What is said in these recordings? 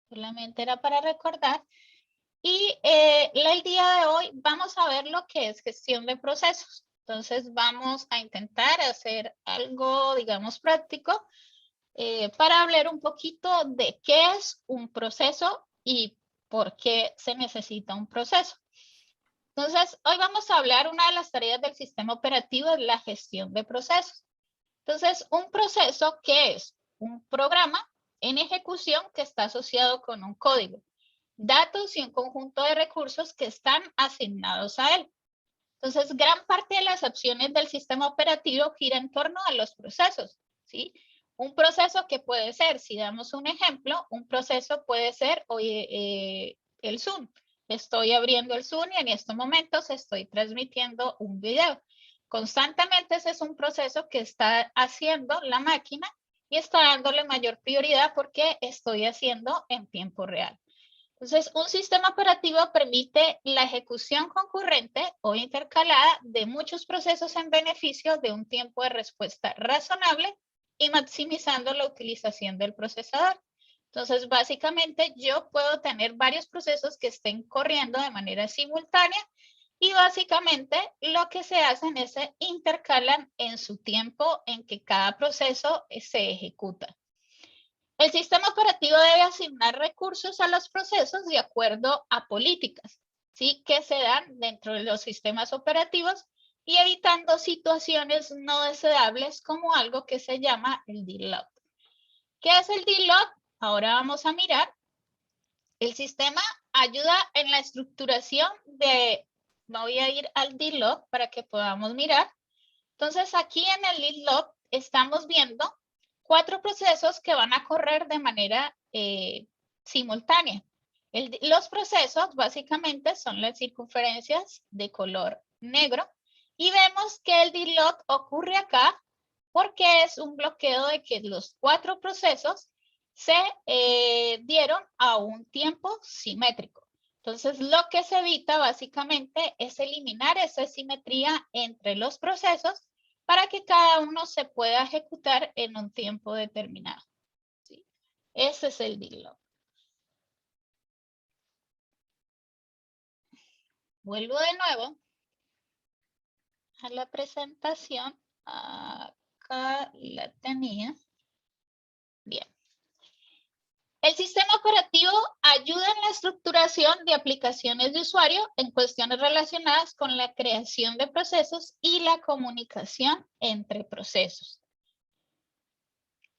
Solamente era para recordar. Y el día de hoy vamos a ver lo que es gestión de procesos. Entonces vamos a intentar hacer algo, digamos, práctico para hablar un poquito de qué es un proceso y por qué se necesita un proceso. Entonces, hoy vamos a hablar, una de las tareas del sistema operativo es la gestión de procesos. Entonces, un proceso, ¿qué es? Un programa en ejecución que está asociado con un código, datos y un conjunto de recursos que están asignados a él. Entonces, gran parte de las opciones del sistema operativo gira en torno a los procesos, ¿sí? Un proceso que puede ser, si damos un ejemplo, un proceso puede ser, oye, el Zoom. Estoy abriendo el Zoom y en estos momentos estoy transmitiendo un video. Constantemente ese es un proceso que está haciendo la máquina y está dándole mayor prioridad porque estoy haciendo en tiempo real. Entonces, un sistema operativo permite la ejecución concurrente o intercalada de muchos procesos en beneficio de un tiempo de respuesta razonable y maximizando la utilización del procesador. Entonces, básicamente, yo puedo tener varios procesos que estén corriendo de manera simultánea y básicamente lo que se hacen es se intercalan en su tiempo en que cada proceso se ejecuta. El sistema operativo debe asignar recursos a los procesos de acuerdo a políticas, ¿sí? Que se dan dentro de los sistemas operativos y evitando situaciones no deseables como algo que se llama el deadlock. ¿Qué es el deadlock? Ahora vamos a mirar. El sistema ayuda en la estructuración de, voy a ir al deadlock para que podamos mirar. Entonces aquí en el deadlock estamos viendo 4 procesos que van a correr de manera simultánea. Los procesos básicamente son las circunferencias de color negro y vemos que el deadlock ocurre acá porque es un bloqueo de que los 4 procesos se dieron a un tiempo simétrico. Entonces, lo que se evita básicamente es eliminar esa simetría entre los procesos para que cada uno se pueda ejecutar en un tiempo determinado. ¿Sí? Ese es el deadlock. Vuelvo de nuevo a la presentación. Acá la tenía. Bien. El sistema operativo ayuda en la estructuración de aplicaciones de usuario en cuestiones relacionadas con la creación de procesos y la comunicación entre procesos.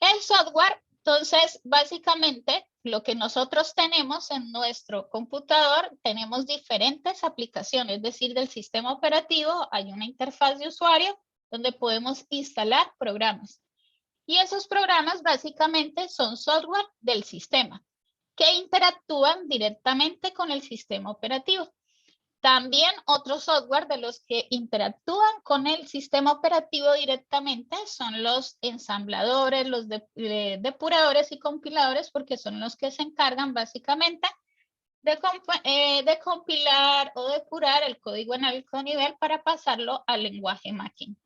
El software, entonces, básicamente, lo que nosotros tenemos en nuestro computador, tenemos diferentes aplicaciones, es decir, del sistema operativo hay una interfaz de usuario donde podemos instalar programas. Y esos programas básicamente son software del sistema que interactúan directamente con el sistema operativo. También otros software de los que interactúan con el sistema operativo directamente son los ensambladores, los depuradores y compiladores, porque son los que se encargan básicamente de compilar o depurar el código en alto nivel para pasarlo al lenguaje máquina.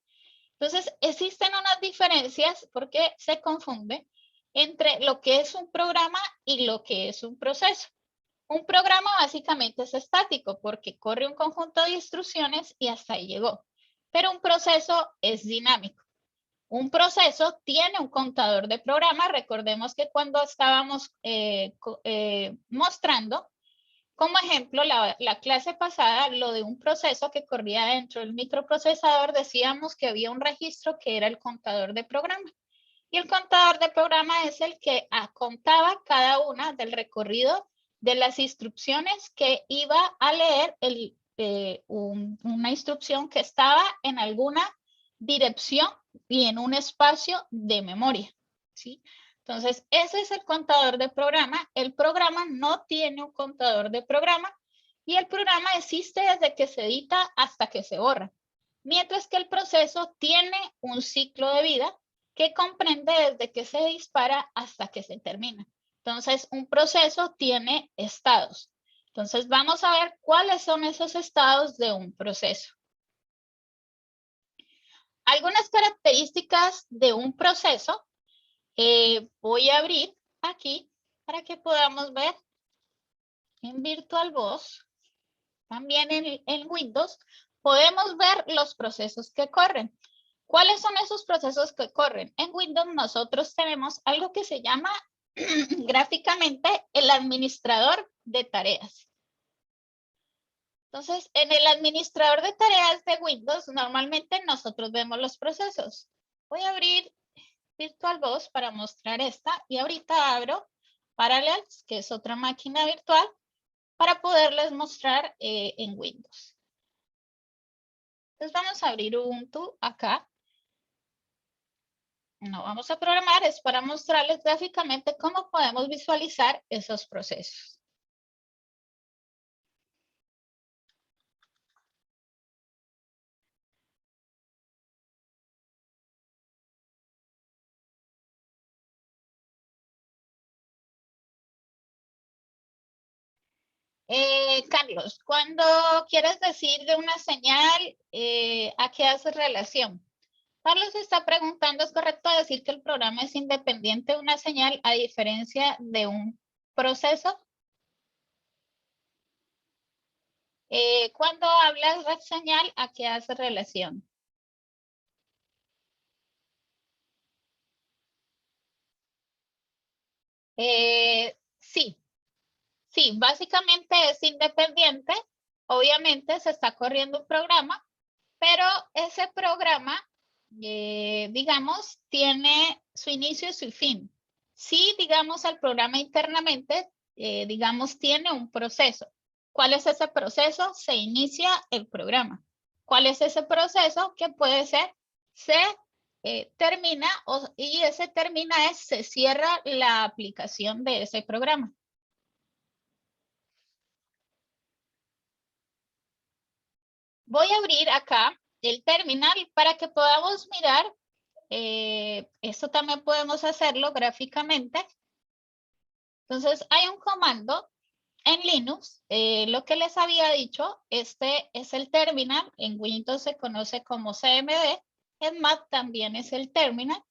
Entonces, existen unas diferencias porque se confunde entre lo que es un programa y lo que es un proceso. Un programa básicamente es estático porque corre un conjunto de instrucciones y hasta ahí llegó. Pero un proceso es dinámico. Un proceso tiene un contador de programa. Recordemos que cuando estábamos mostrando, como ejemplo, la clase pasada, lo de un proceso que corría dentro del microprocesador, decíamos que había un registro que era el contador de programa. Y el contador de programa es el que contaba cada una del recorrido de las instrucciones que iba a leer una instrucción que estaba en alguna dirección y en un espacio de memoria, ¿sí? Entonces, ese es el contador de programa. El programa no tiene un contador de programa y el programa existe desde que se edita hasta que se borra. Mientras que el proceso tiene un ciclo de vida que comprende desde que se dispara hasta que se termina. Entonces, un proceso tiene estados. Entonces, vamos a ver cuáles son esos estados de un proceso. Algunas características de un proceso. Voy a abrir aquí para que podamos ver en VirtualBox, también en Windows, podemos ver los procesos que corren. ¿Cuáles son esos procesos que corren? En Windows nosotros tenemos algo que se llama gráficamente el administrador de tareas. Entonces, en el administrador de tareas de Windows, normalmente nosotros vemos los procesos. Voy a abrir VirtualBox para mostrar esta y ahorita abro Parallels, que es otra máquina virtual, para poderles mostrar en Windows. Entonces vamos a abrir Ubuntu acá. No vamos a programar, es para mostrarles gráficamente cómo podemos visualizar esos procesos. Carlos, cuando quieres decir de una señal, ¿a qué hace relación? Carlos está preguntando, ¿es correcto decir que el programa es independiente de una señal a diferencia de un proceso? Cuando hablas de señal, ¿a qué hace relación? Sí, sí, básicamente es independiente. Obviamente se está corriendo un programa, pero ese programa, digamos, tiene su inicio y su fin. Sí, digamos, el programa internamente, digamos, tiene un proceso. ¿Cuál es ese proceso? Se inicia el programa. ¿Cuál es ese proceso? Que puede ser, se termina y ese termina es, se cierra la aplicación de ese programa. Voy a abrir acá el terminal para que podamos mirar. Esto también podemos hacerlo gráficamente. Entonces, hay un comando en Linux. Lo que les había dicho, este es el terminal. En Windows se conoce como CMD. En Mac también es el terminal.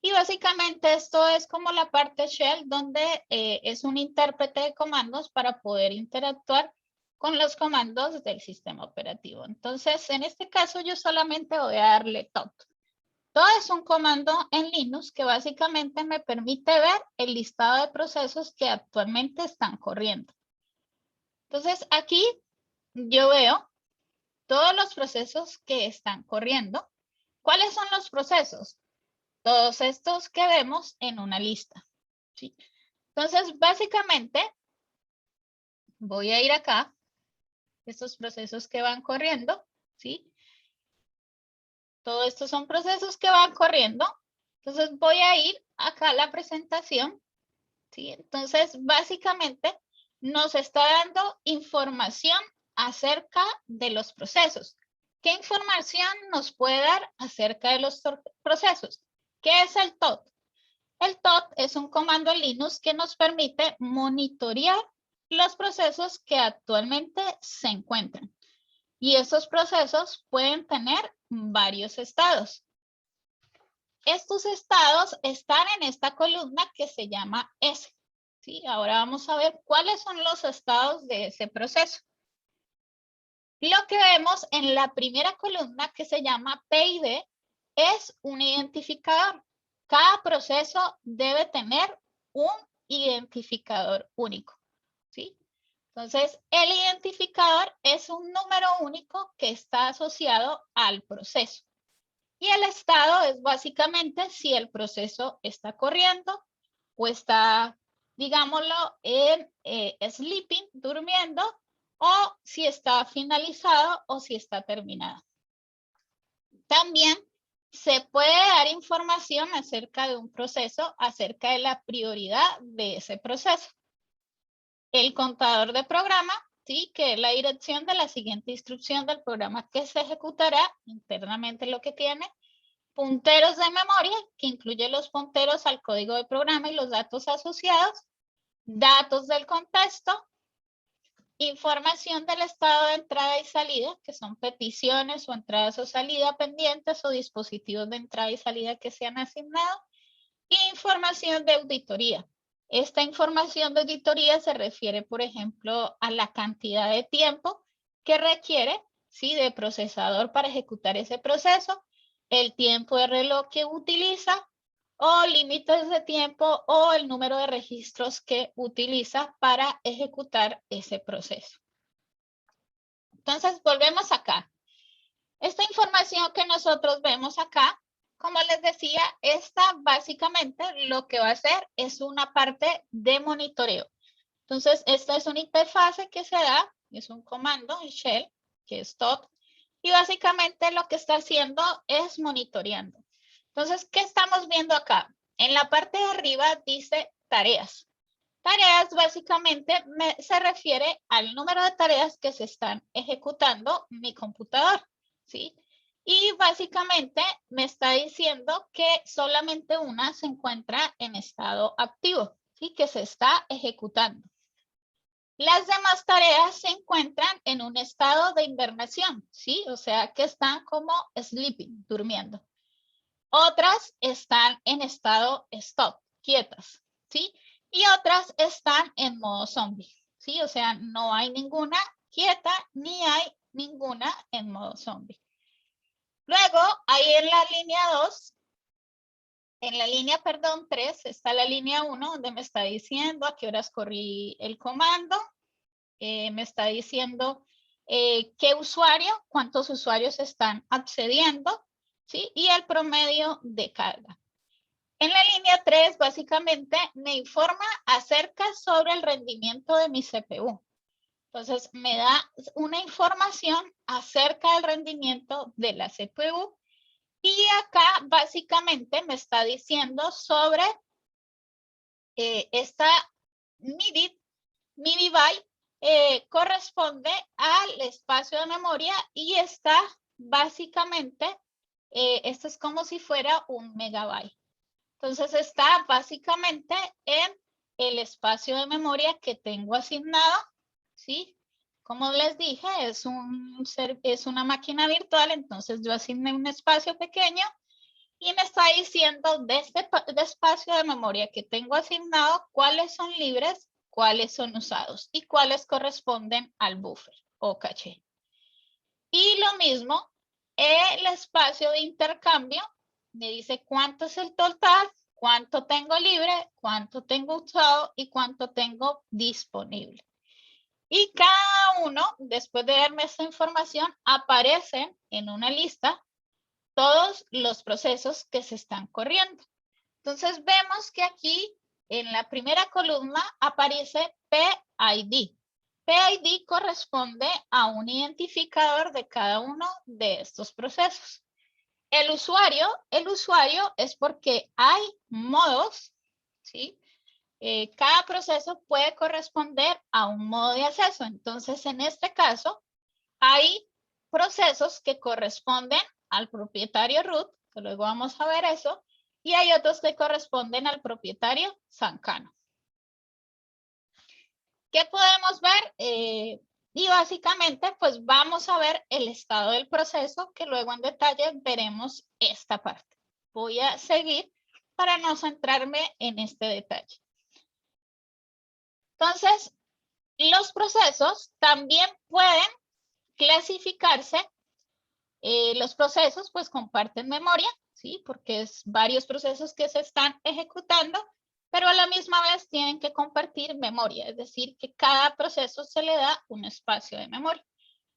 Y básicamente esto es como la parte shell donde es un intérprete de comandos para poder interactuar con los comandos del sistema operativo. Entonces, en este caso yo solamente voy a darle top. Todo es un comando en Linux que básicamente me permite ver el listado de procesos que actualmente están corriendo. Entonces, aquí yo veo todos los procesos que están corriendo. ¿Cuáles son los procesos? Todos estos que vemos en una lista. ¿Sí? Entonces, básicamente, voy a ir acá, estos procesos que van corriendo, ¿sí? Todos estos son procesos que van corriendo. Entonces, voy a ir acá a la presentación, ¿sí? Entonces, básicamente, nos está dando información acerca de los procesos. ¿Qué información nos puede dar acerca de los procesos? ¿Qué es el TOT? El TOT es un comando en Linux que nos permite monitorear los procesos que actualmente se encuentran. Y esos procesos pueden tener varios estados. Estos estados están en esta columna que se llama S. ¿Sí? Ahora vamos a ver cuáles son los estados de ese proceso. Lo que vemos en la primera columna que se llama PID es un identificador. Cada proceso debe tener un identificador único, ¿sí? Entonces, el identificador es un número único que está asociado al proceso. Y el estado es básicamente si el proceso está corriendo o está, digámoslo, en sleeping, durmiendo, o si está finalizado o si está terminado. También se puede dar información acerca de un proceso, acerca de la prioridad de ese proceso. El contador de programa, ¿sí? Que es la dirección de la siguiente instrucción del programa que se ejecutará, internamente lo que tiene. Punteros de memoria, que incluye los punteros al código de programa y los datos asociados. Datos del contexto. Información del estado de entrada y salida, que son peticiones o entradas o salida pendientes o dispositivos de entrada y salida que se han asignado. E información de auditoría. Esta información de auditoría se refiere, por ejemplo, a la cantidad de tiempo que requiere, ¿sí?, de procesador para ejecutar ese proceso, el tiempo de reloj que utiliza, o límites de tiempo o el número de registros que utiliza para ejecutar ese proceso. Entonces, volvemos acá. Esta información que nosotros vemos acá, como les decía, esta básicamente lo que va a hacer es una parte de monitoreo. Entonces, esta es una interfase que se da, es un comando en shell, que es stop, y básicamente lo que está haciendo es monitoreando. Entonces, ¿qué estamos viendo acá? En la parte de arriba dice tareas. Tareas básicamente se refiere al número de tareas que se están ejecutando en mi computador, ¿sí? Y básicamente me está diciendo que solamente una se encuentra en estado activo, ¿sí?, que se está ejecutando. Las demás tareas se encuentran en un estado de hibernación, ¿sí? O sea, que están como sleeping, durmiendo. Otras están en estado stop, quietas, ¿sí? Y otras están en modo zombie, ¿sí? O sea, no hay ninguna quieta ni hay ninguna en modo zombie. Luego, ahí en la línea 2, en la línea, perdón, 3, está la línea 1, donde me está diciendo a qué horas corrí el comando. Me está diciendo qué usuario, cuántos usuarios están accediendo, ¿sí? Y el promedio de carga. En la línea 3, básicamente, me informa acerca sobre el rendimiento de mi CPU. Entonces, me da una información acerca del rendimiento de la CPU. Y acá, básicamente, me está diciendo sobre esta MIDI byte corresponde al espacio de memoria y está básicamente, esto es como si fuera un megabyte. Entonces está básicamente en el espacio de memoria que tengo asignado, ¿sí? Como les dije, es una máquina virtual, entonces yo asigné un espacio pequeño y me está diciendo de este espacio de memoria que tengo asignado cuáles son libres, cuáles son usados y cuáles corresponden al buffer o caché. Y lo mismo, el espacio de intercambio me dice cuánto es el total, cuánto tengo libre, cuánto tengo usado y cuánto tengo disponible. Y cada uno, después de darme esta información, aparecen en una lista todos los procesos que se están corriendo. Entonces vemos que aquí en la primera columna aparece PID. PID corresponde a un identificador de cada uno de estos procesos. El usuario es porque hay modos, ¿sí? Cada proceso puede corresponder a un modo de acceso. Entonces, en este caso, hay procesos que corresponden al propietario root, que luego vamos a ver eso, y hay otros que corresponden al propietario Sancano. ¿Qué podemos ver? Y básicamente, pues vamos a ver el estado del proceso, que luego en detalle veremos esta parte. Voy a seguir para no centrarme en este detalle. Entonces, los procesos también pueden clasificarse. Los procesos pues comparten memoria, ¿sí? Porque es varios procesos que se están ejecutando, pero a la misma vez tienen que compartir memoria, es decir, que cada proceso se le da un espacio de memoria.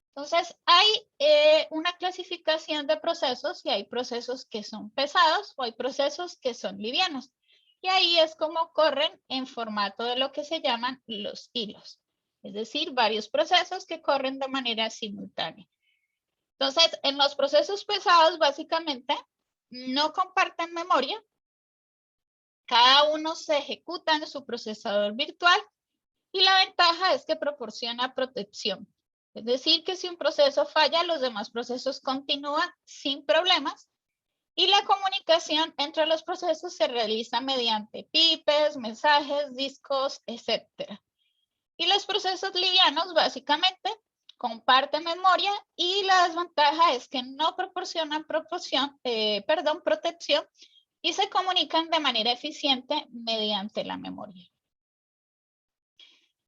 Entonces, hay una clasificación de procesos y hay procesos que son pesados o hay procesos que son livianos. Y ahí es como corren en formato de lo que se llaman los hilos, es decir, varios procesos que corren de manera simultánea. Entonces, en los procesos pesados, básicamente, no comparten memoria. Cada uno se ejecuta en su procesador virtual y la ventaja es que proporciona protección. Es decir, que si un proceso falla, los demás procesos continúan sin problemas y la comunicación entre los procesos se realiza mediante pipes, mensajes, discos, etc. Y los procesos livianos, básicamente, comparten memoria y la desventaja es que no proporcionan protección y se comunican de manera eficiente mediante la memoria.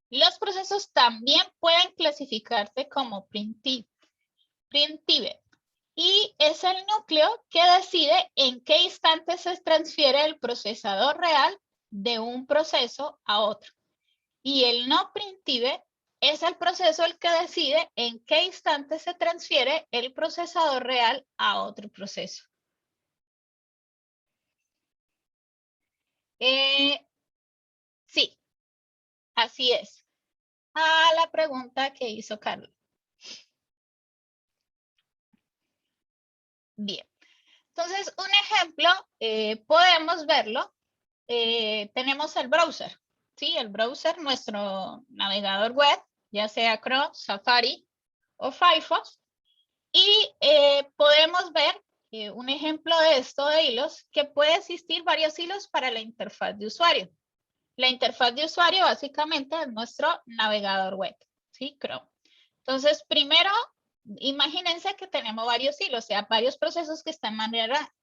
Los procesos también pueden clasificarse como preemptive. Y es el núcleo que decide en qué instante se transfiere el procesador real de un proceso a otro. Y el no preemptive es el proceso el que decide en qué instante se transfiere el procesador real a otro proceso. Sí, así es. A la pregunta que hizo Carlos. Bien. Entonces, un ejemplo, podemos verlo. Tenemos el browser. Sí, el browser, nuestro navegador web, ya sea Chrome, Safari o Firefox. Y podemos ver un ejemplo de esto de hilos, que puede existir varios hilos para la interfaz de usuario. La interfaz de usuario básicamente es nuestro navegador web, ¿sí? Chrome. Entonces, primero, imagínense que tenemos varios hilos, o sea, varios procesos que están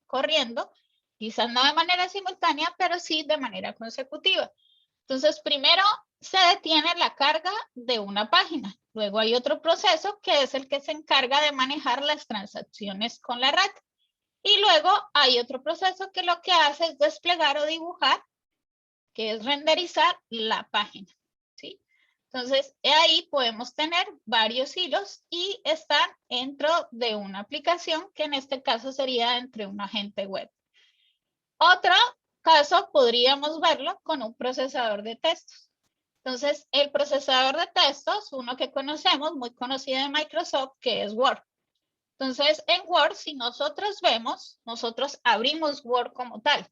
corriendo, quizás no de manera simultánea, pero sí de manera consecutiva. Entonces, primero se detiene la carga de una página. Luego hay otro proceso que es el que se encarga de manejar las transacciones con la red. Y luego hay otro proceso que lo que hace es desplegar o dibujar, que es renderizar la página, ¿sí? Entonces, ahí podemos tener varios hilos y están dentro de una aplicación que en este caso sería entre un agente web. Otro caso podríamos verlo con un procesador de textos. Entonces, el procesador de textos, uno que conocemos, muy conocido de Microsoft, que es Word. Entonces, en Word, si nosotros vemos, nosotros abrimos Word como tal.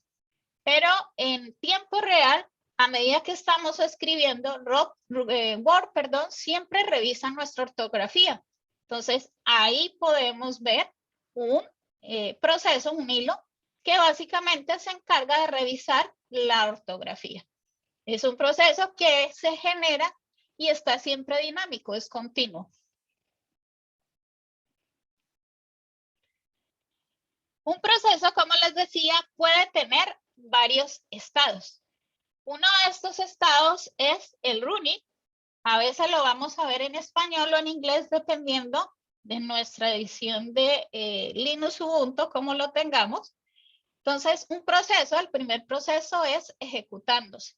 Pero en tiempo real, a medida que estamos escribiendo, Word, siempre revisa nuestra ortografía. Entonces, ahí podemos ver un proceso, un hilo, que básicamente se encarga de revisar la ortografía. Es un proceso que se genera y está siempre dinámico, es continuo. Un proceso, como les decía, puede tener varios estados. Uno de estos estados es el running. A veces lo vamos a ver en español o en inglés, dependiendo de nuestra edición de Linux Ubuntu, como lo tengamos. Entonces, un proceso, el primer proceso es ejecutándose.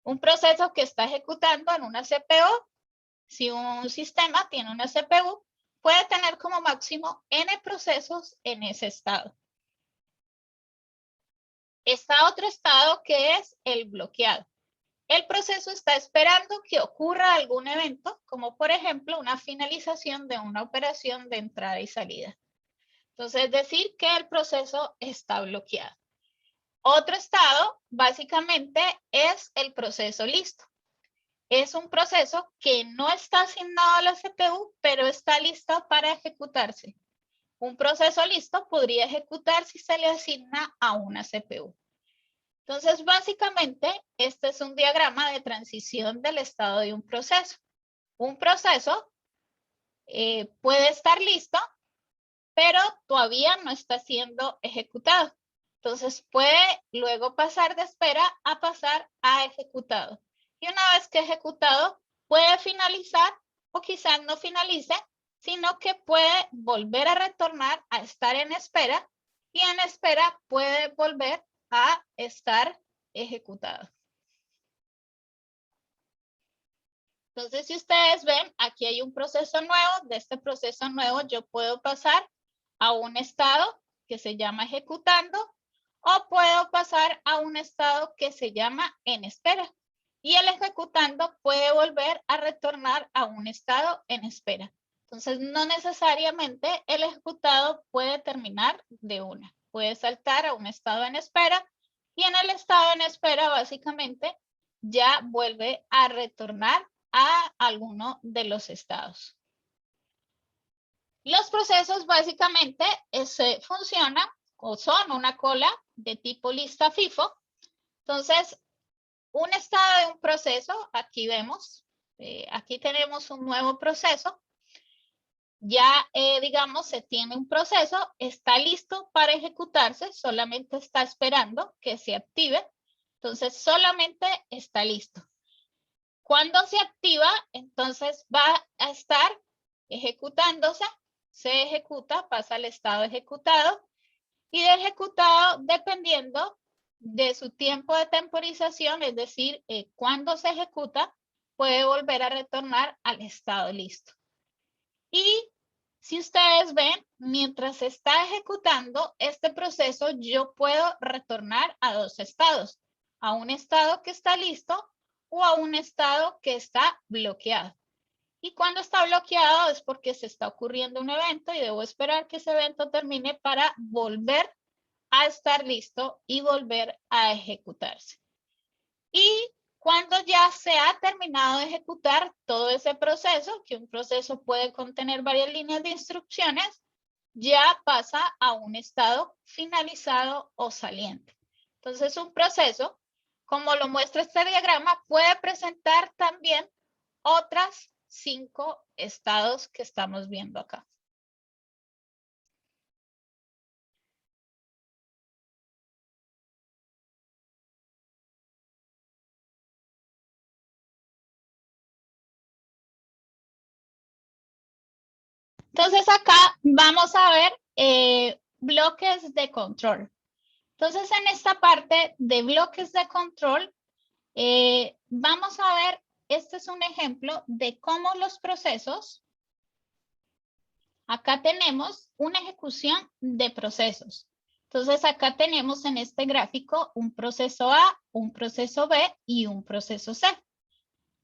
Un proceso que está ejecutando en una CPU, si un sistema tiene una CPU, puede tener como máximo N procesos en ese estado. Está otro estado que es el bloqueado. El proceso está esperando que ocurra algún evento, como por ejemplo una finalización de una operación de entrada y salida. Entonces, es decir que el proceso está bloqueado. Otro estado, básicamente, es el proceso listo. Es un proceso que no está asignado a la CPU, pero está listo para ejecutarse. Un proceso listo podría ejecutar si se le asigna a una CPU. Entonces, básicamente, este es un diagrama de transición del estado de un proceso. Un proceso puede estar listo, pero todavía no está siendo ejecutado. Entonces, puede luego pasar de espera a pasar a ejecutado. Y una vez que ejecutado, puede finalizar o quizás no finalice, sino que puede volver a retornar a estar en espera y en espera puede volver a estar ejecutado. Entonces, si ustedes ven, aquí hay un proceso nuevo. De este proceso nuevo yo puedo pasar a un estado que se llama ejecutando o puedo pasar a un estado que se llama en espera. Y el ejecutando puede volver a retornar a un estado en espera. Entonces, no necesariamente el ejecutado puede terminar de una. Puede saltar a un estado en espera y en el estado en espera básicamente ya vuelve a retornar a alguno de los estados. Los procesos básicamente funcionan o son una cola de tipo lista FIFO. Entonces, un estado de un proceso, aquí vemos, aquí tenemos un nuevo proceso. Ya, digamos, se tiene un proceso, está listo para ejecutarse, solamente está esperando que se active. Entonces, solamente está listo. Cuando se activa, entonces va a estar ejecutándose, se ejecuta, pasa al estado ejecutado, y de ejecutado, dependiendo de su tiempo de temporización, es decir, cuando se ejecuta, puede volver a retornar al estado listo. Y si ustedes ven, mientras se está ejecutando este proceso, yo puedo retornar a dos estados, a un estado que está listo o a un estado que está bloqueado. Y cuando está bloqueado es porque se está ocurriendo un evento y debo esperar que ese evento termine para volver a estar listo y volver a ejecutarse. Y cuando ya se ha terminado de ejecutar todo ese proceso, que un proceso puede contener varias líneas de instrucciones, ya pasa a un estado finalizado o saliente. Entonces, un proceso, como lo muestra este diagrama, puede presentar también otras 5 estados que estamos viendo acá. Entonces acá vamos a ver bloques de control. Entonces en esta parte de bloques de control, vamos a ver, este es un ejemplo de cómo los procesos, acá tenemos una ejecución de procesos. Entonces acá tenemos en este gráfico un proceso A, un proceso B y un proceso C.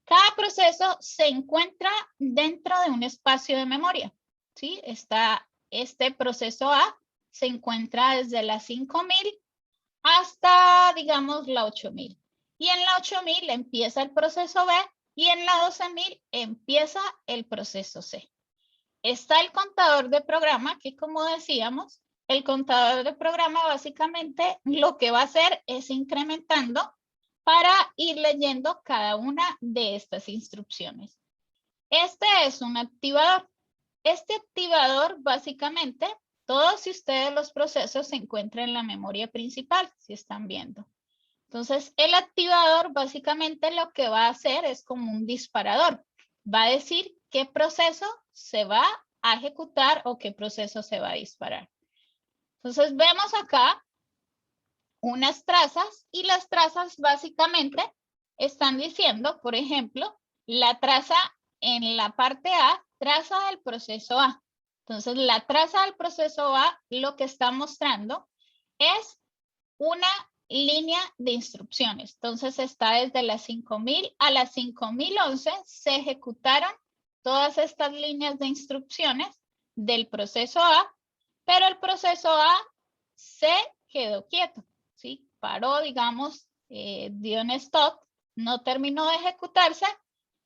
Cada proceso se encuentra dentro de un espacio de memoria. ¿Sí? Está este proceso A, se encuentra desde la 5000 hasta, digamos, la 8000. Y en la 8000 empieza el proceso B y en la 12000 empieza el proceso C. Está el contador de programa que, como decíamos, el contador de programa básicamente lo que va a hacer es incrementando para ir leyendo cada una de estas instrucciones. Este es un activador. Este activador básicamente, todos ustedes los procesos se encuentran en la memoria principal, si están viendo. Entonces, el activador básicamente lo que va a hacer es como un disparador. Va a decir qué proceso se va a ejecutar o qué proceso se va a disparar. Entonces, vemos acá unas trazas y las trazas básicamente están diciendo, por ejemplo, la traza en la parte A, traza del proceso A. Entonces, la traza del proceso A lo que está mostrando es una línea de instrucciones. Entonces, está desde las 5000 a las 5011 se ejecutaron todas estas líneas de instrucciones del proceso A, pero el proceso A se quedó quieto. ¿Sí? Paró, digamos, dio un stop, no terminó de ejecutarse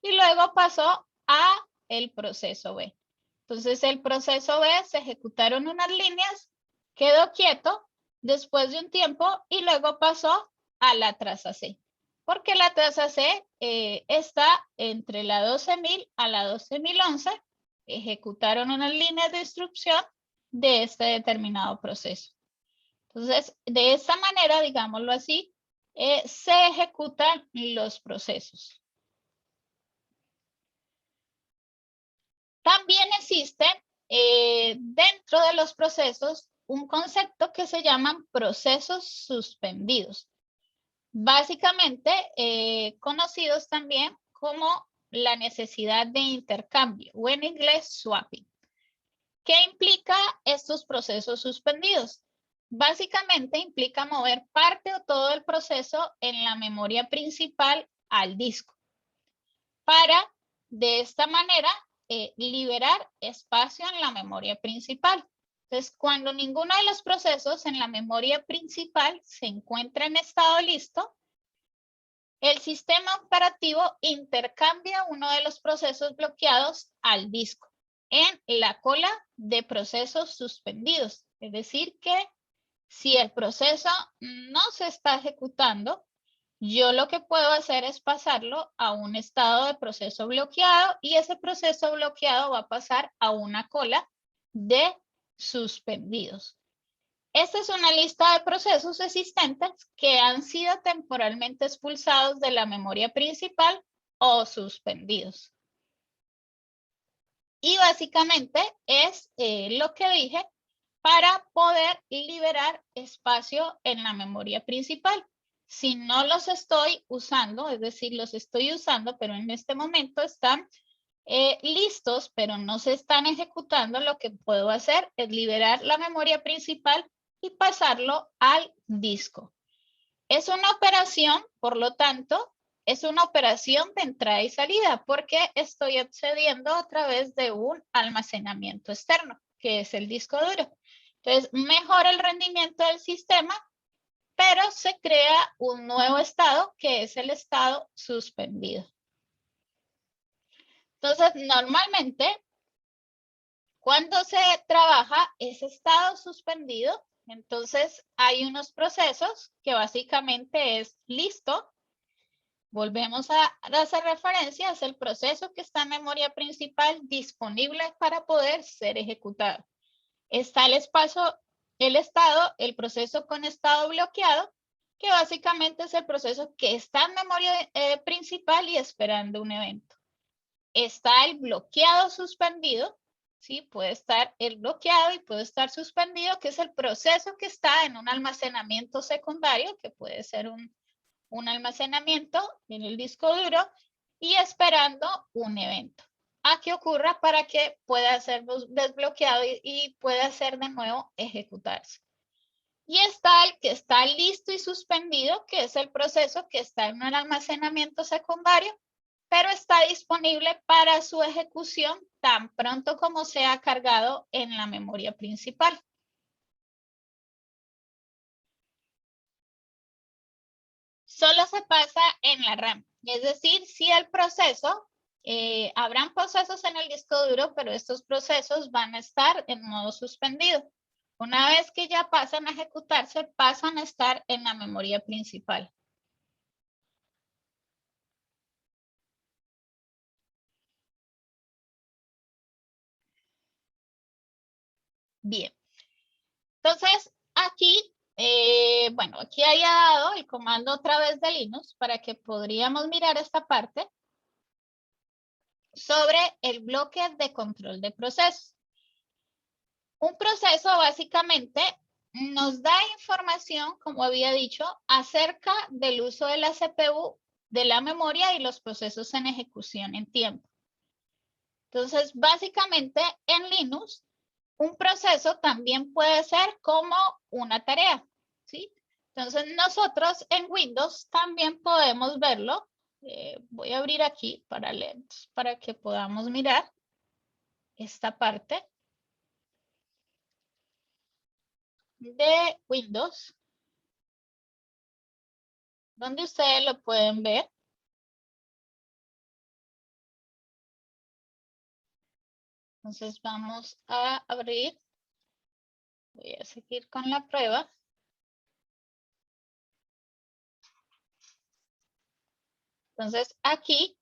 y luego pasó a el proceso B. Entonces, el proceso B se ejecutaron unas líneas, quedó quieto después de un tiempo y luego pasó a la traza C. Porque la traza C está entre la 12000 a la 12011, ejecutaron unas líneas de instrucción de este determinado proceso. Entonces, de esta manera, digámoslo así, se ejecutan los procesos. También existe dentro de los procesos un concepto que se llaman procesos suspendidos. Básicamente, conocidos también como la necesidad de intercambio o en inglés swapping. ¿Qué implica estos procesos suspendidos? Básicamente implica mover parte o todo el proceso en la memoria principal al disco para de esta manera liberar espacio en la memoria principal. Entonces, cuando ninguno de los procesos en la memoria principal se encuentra en estado listo, el sistema operativo intercambia uno de los procesos bloqueados al disco en la cola de procesos suspendidos. Es decir que si el proceso no se está ejecutando, yo lo que puedo hacer es pasarlo a un estado de proceso bloqueado y ese proceso bloqueado va a pasar a una cola de suspendidos. Esta es una lista de procesos existentes que han sido temporalmente expulsados de la memoria principal o suspendidos. Y básicamente es lo que dije para poder liberar espacio en la memoria principal. Si no los estoy usando, es decir, los estoy usando, pero en este momento están listos, pero no se están ejecutando, lo que puedo hacer es liberar la memoria principal y pasarlo al disco. Es una operación, por lo tanto, es una operación de entrada y salida porque estoy accediendo a través de un almacenamiento externo, que es el disco duro. Entonces, mejora el rendimiento del sistema, pero se crea un nuevo estado que es el estado suspendido. Entonces, normalmente, cuando se trabaja ese estado suspendido, entonces hay unos procesos que básicamente es listo. Volvemos a hacer referencia, es el proceso que está en memoria principal disponible para poder ser ejecutado. Está el espacio, el estado, el proceso con estado bloqueado, que básicamente es el proceso que está en memoria principal y esperando un evento. Está el bloqueado suspendido, ¿sí? Puede estar el bloqueado y puede estar suspendido, que es el proceso que está en un almacenamiento secundario, que puede ser un almacenamiento en el disco duro y esperando un evento a que ocurra para que pueda ser desbloqueado y pueda ser de nuevo ejecutarse. Y está el que está listo y suspendido, que es el proceso que está en un almacenamiento secundario, pero está disponible para su ejecución tan pronto como sea cargado en la memoria principal. Solo se pasa en la RAM. Es decir, si el proceso, habrán procesos en el disco duro, pero estos procesos van a estar en modo suspendido. Una vez que ya pasan a ejecutarse, pasan a estar en la memoria principal. Bien. Entonces, aquí, bueno, aquí haya dado el comando otra vez de Linux para que podríamos mirar esta parte sobre el bloque de control de procesos. Un proceso básicamente nos da información, como había dicho, acerca del uso de la CPU, de la memoria y los procesos en ejecución en tiempo. Entonces, básicamente en Linux, un proceso también puede ser como una tarea, ¿sí? Entonces, nosotros en Windows también podemos verlo. Voy a abrir aquí para que podamos mirar esta parte de Windows, donde ustedes lo pueden ver. Entonces vamos a abrir, voy a seguir con la prueba. Entonces aquí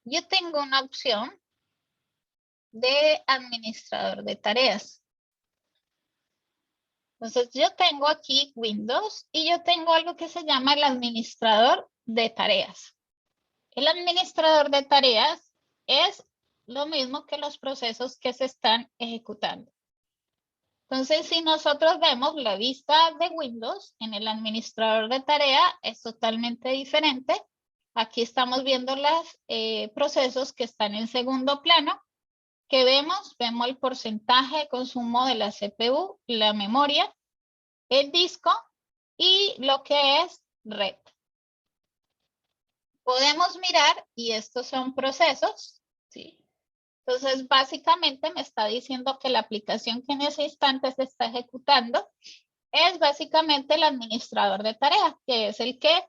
yo tengo una opción de administrador de tareas. Entonces yo tengo aquí Windows y yo tengo algo que se llama el administrador de tareas. El administrador de tareas es lo mismo que los procesos que se están ejecutando. Entonces, si nosotros vemos la vista de Windows en el administrador de tarea, es totalmente diferente. Aquí estamos viendo los procesos que están en segundo plano. ¿Qué vemos? Vemos el porcentaje de consumo de la CPU, la memoria, el disco y lo que es red. Podemos mirar, y estos son procesos, ¿sí? Entonces, básicamente me está diciendo que la aplicación que en ese instante se está ejecutando es básicamente el administrador de tareas, que es el que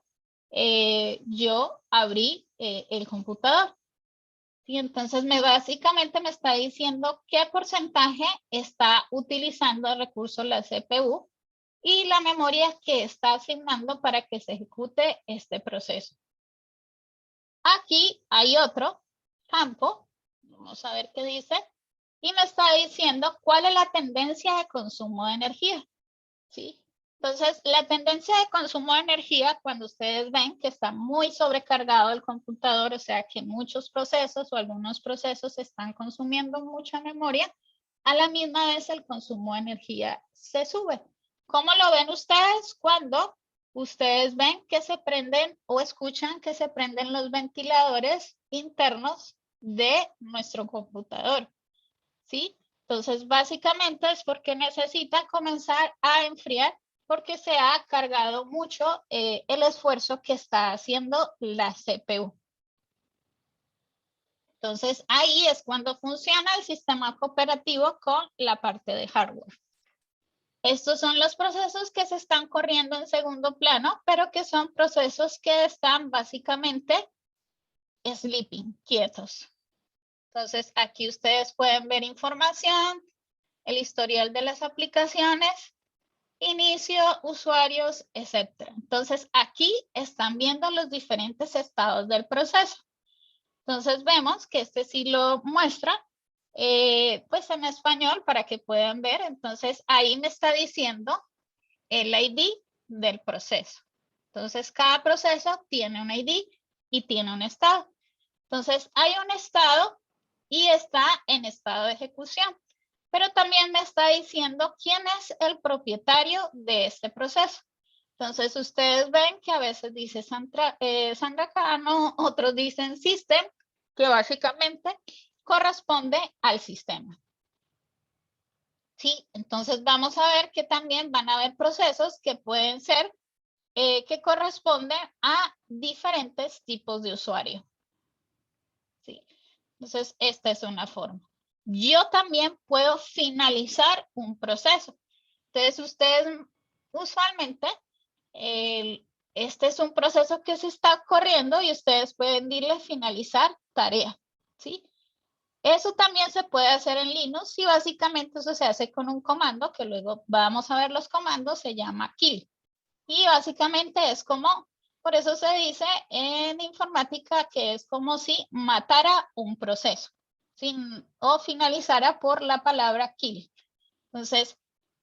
yo abrí el computador. Y entonces básicamente me está diciendo qué porcentaje está utilizando el recurso la CPU y la memoria que está asignando para que se ejecute este proceso. Aquí hay otro campo, vamos a ver qué dice, y me está diciendo cuál es la tendencia de consumo de energía, ¿sí? Entonces, la tendencia de consumo de energía, cuando ustedes ven que está muy sobrecargado el computador, o sea que muchos procesos o algunos procesos están consumiendo mucha memoria, a la misma vez el consumo de energía se sube. ¿Cómo lo ven ustedes cuando ustedes ven que se prenden o escuchan que se prenden los ventiladores internos de nuestro computador? ¿Sí? Entonces, básicamente es porque necesita comenzar a enfriar porque se ha cargado mucho el esfuerzo que está haciendo la CPU. Entonces, ahí es cuando funciona el sistema operativo con la parte de hardware. Estos son los procesos que se están corriendo en segundo plano, pero que son procesos que están básicamente sleeping, quietos. Entonces, aquí ustedes pueden ver información, el historial de las aplicaciones, inicio, usuarios, etc. Entonces, aquí están viendo los diferentes estados del proceso. Entonces, vemos que este sí lo muestra, pues en español para que puedan ver. Entonces, ahí me está diciendo el ID del proceso. Entonces, cada proceso tiene un ID y tiene un estado. Entonces, hay un estado y está en estado de ejecución. Pero también me está diciendo quién es el propietario de este proceso. Entonces, ustedes ven que a veces dice Sandra Cano, otros dicen System, que básicamente corresponde al sistema. Sí, entonces vamos a ver que también van a haber procesos que pueden ser, que corresponden a diferentes tipos de usuario. Sí, entonces esta es una forma. Yo también puedo finalizar un proceso. Entonces, ustedes usualmente, este es un proceso que se está corriendo y ustedes pueden decirle finalizar tarea, ¿sí? Eso también se puede hacer en Linux y básicamente eso se hace con un comando que luego vamos a ver los comandos, se llama kill. Y básicamente es como, por eso se dice en informática que es como si matara un proceso, ¿sí? O finalizara por la palabra kill. Entonces,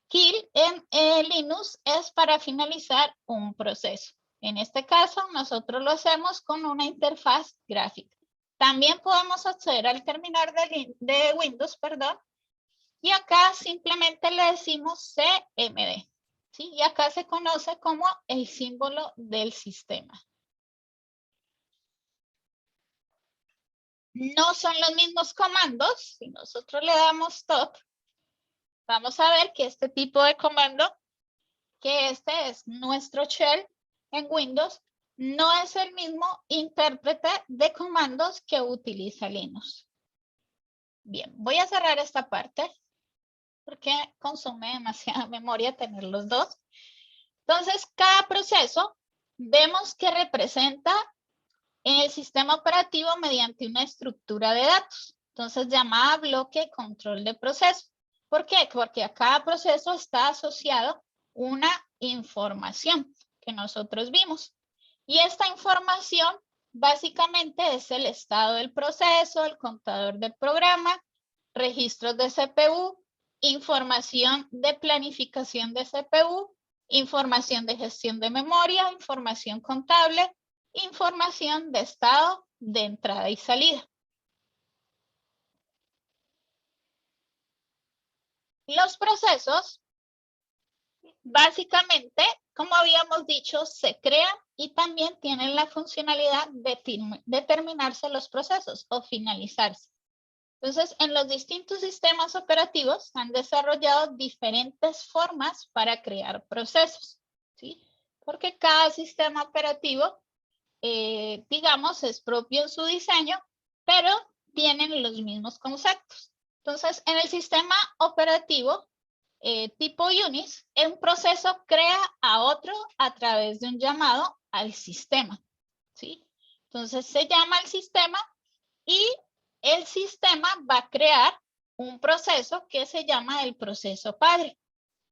kill en Linux es para finalizar un proceso. En este caso, nosotros lo hacemos con una interfaz gráfica. También podemos acceder al terminal de Windows, perdón, y acá simplemente le decimos CMD. ¿Sí? Y acá se conoce como el símbolo del sistema. No son los mismos comandos. Si nosotros le damos stop, vamos a ver que este tipo de comando, que este es nuestro shell en Windows, no es el mismo intérprete de comandos que utiliza Linux. Bien, voy a cerrar esta parte porque consume demasiada memoria tener los dos. Entonces, cada proceso vemos que representa en el sistema operativo mediante una estructura de datos. Entonces, llamada bloque control de proceso. ¿Por qué? Porque a cada proceso está asociado una información que nosotros vimos. Y esta información básicamente es el estado del proceso, el contador del programa, registros de CPU, información de planificación de CPU, información de gestión de memoria, información contable, información de estado de entrada y salida. Los procesos, básicamente, como habíamos dicho, se crean y también tienen la funcionalidad de terminarse los procesos o finalizarse. Entonces, en los distintos sistemas operativos han desarrollado diferentes formas para crear procesos, ¿sí? Porque cada sistema operativo, digamos, es propio en su diseño, pero tienen los mismos conceptos. Entonces, en el sistema operativo tipo Unix, un proceso crea a otro a través de un llamado al sistema, ¿sí? Entonces, se llama al sistema y el sistema va a crear un proceso que se llama el proceso padre.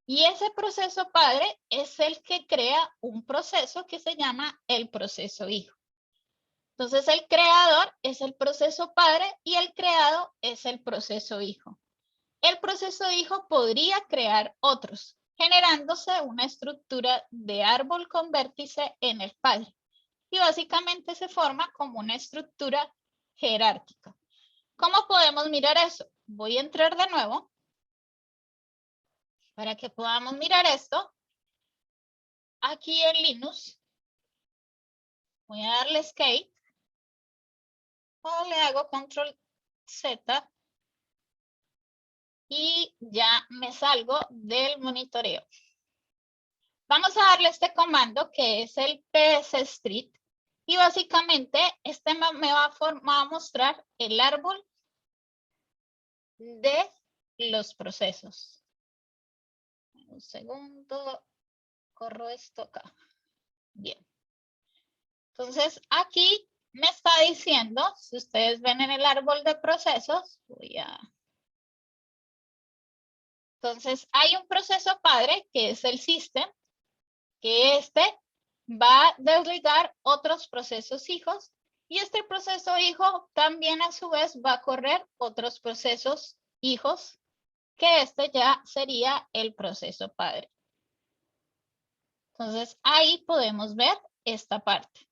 Y ese proceso padre es el que crea un proceso que se llama el proceso hijo. Entonces, el creador es el proceso padre y el creado es el proceso hijo. El proceso hijo podría crear otros. generándose una estructura de árbol con vértice en el padre. Y básicamente se forma como una estructura jerárquica. ¿Cómo podemos mirar eso? Voy a entrar de nuevo para que podamos mirar esto. Aquí en Linux, voy a darle escape o le hago control Z y ya me salgo del monitoreo. Vamos a darle este comando que es el psstreet y básicamente este me va a mostrar el árbol de los procesos. Un segundo, corro esto acá. Bien. Entonces aquí me está diciendo, si ustedes ven en el árbol de procesos, entonces hay un proceso padre que es el system, que este va a desligar otros procesos hijos y este proceso hijo también a su vez va a correr otros procesos hijos, que este ya sería el proceso padre. Entonces ahí podemos ver esta parte.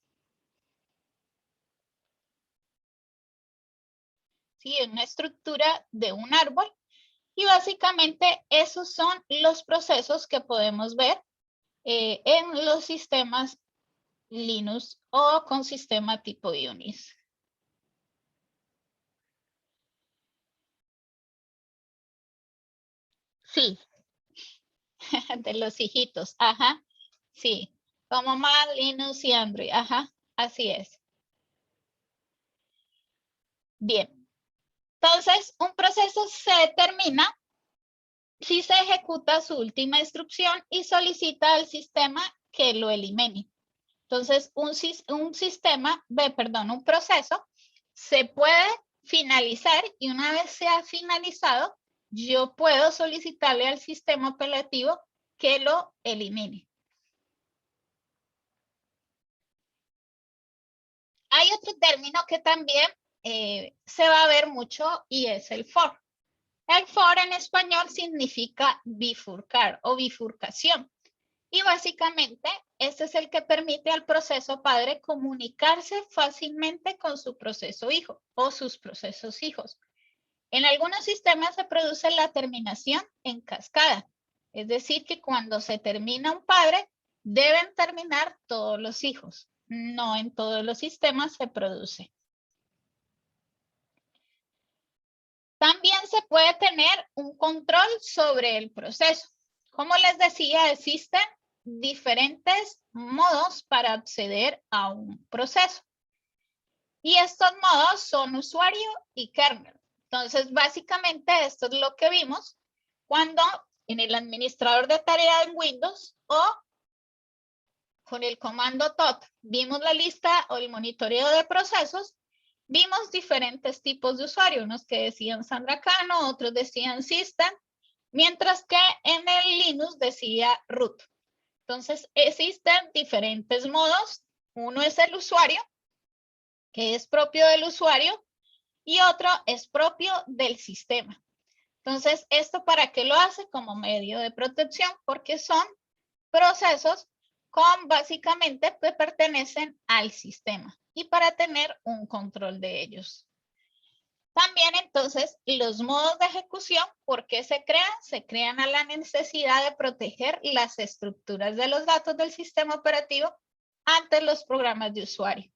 ¿Sí? Es una estructura de un árbol y básicamente esos son los procesos que podemos ver en los sistemas Linux o con sistema tipo Unix. Sí, de los hijitos, ajá, sí, como Mac, Linux y Android, ajá, así es. Bien, entonces un proceso se determina si se ejecuta su última instrucción y solicita al sistema que lo elimine. Entonces, un proceso se puede finalizar y una vez sea finalizado, yo puedo solicitarle al sistema operativo que lo elimine. Hay otro término que también se va a ver mucho y es el for. El for en español significa bifurcar o bifurcación. Y básicamente, este es el que permite al proceso padre comunicarse fácilmente con su proceso hijo o sus procesos hijos. En algunos sistemas se produce la terminación en cascada. Es decir, que cuando se termina un padre, deben terminar todos los hijos. No en todos los sistemas se produce. También se puede tener un control sobre el proceso. Como les decía, existen diferentes modos para acceder a un proceso. Y estos modos son usuario y kernel. Entonces, básicamente, esto es lo que vimos cuando en el administrador de tareas en Windows o con el comando tot vimos la lista o el monitoreo de procesos. Vimos diferentes tipos de usuario, unos que decían Sandra Cano, otros decían System, mientras que en el Linux decía root. Entonces existen diferentes modos. Uno es el usuario, que es propio del usuario, y otro es propio del sistema. Entonces, ¿esto para qué lo hace? Como medio de protección, porque son procesos con básicamente que pertenecen al sistema y para tener un control de ellos. También entonces los modos de ejecución, ¿por qué se crean? Se crean a la necesidad de proteger las estructuras de los datos del sistema operativo ante los programas de usuario.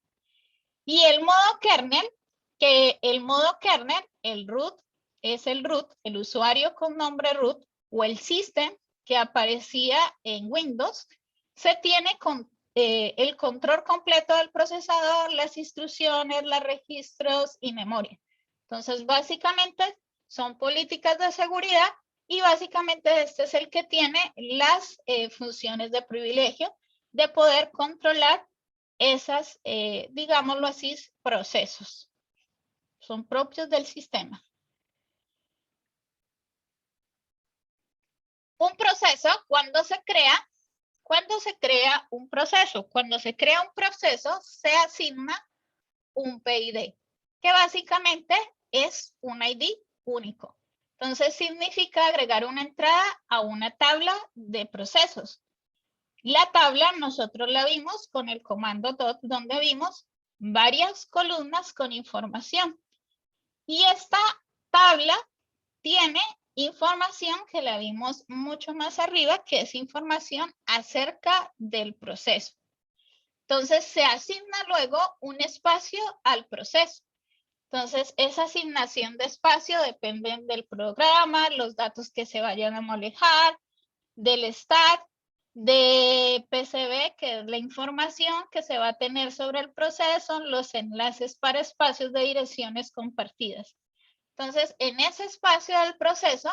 Y el modo kernel, que el modo kernel, el root, es el root, el usuario con nombre root o el system que aparecía en Windows, se tiene con el control completo del procesador, las instrucciones, los registros y memoria. Entonces, básicamente son políticas de seguridad y básicamente este es el que tiene las funciones de privilegio de poder controlar esas, digámoslo así, procesos. Son propios del sistema. Un proceso, cuando se crea un proceso? Cuando se crea un proceso, se asigna un PID, que básicamente es un ID único. Entonces significa agregar una entrada a una tabla de procesos. La tabla nosotros la vimos con el comando dot, donde vimos varias columnas con información. Y esta tabla tiene información que la vimos mucho más arriba, que es información acerca del proceso. Entonces se asigna luego un espacio al proceso. Entonces esa asignación de espacio depende del programa, los datos que se vayan a manejar, del stack, de PCB, que es la información que se va a tener sobre el proceso, los enlaces para espacios de direcciones compartidas. Entonces, en ese espacio del proceso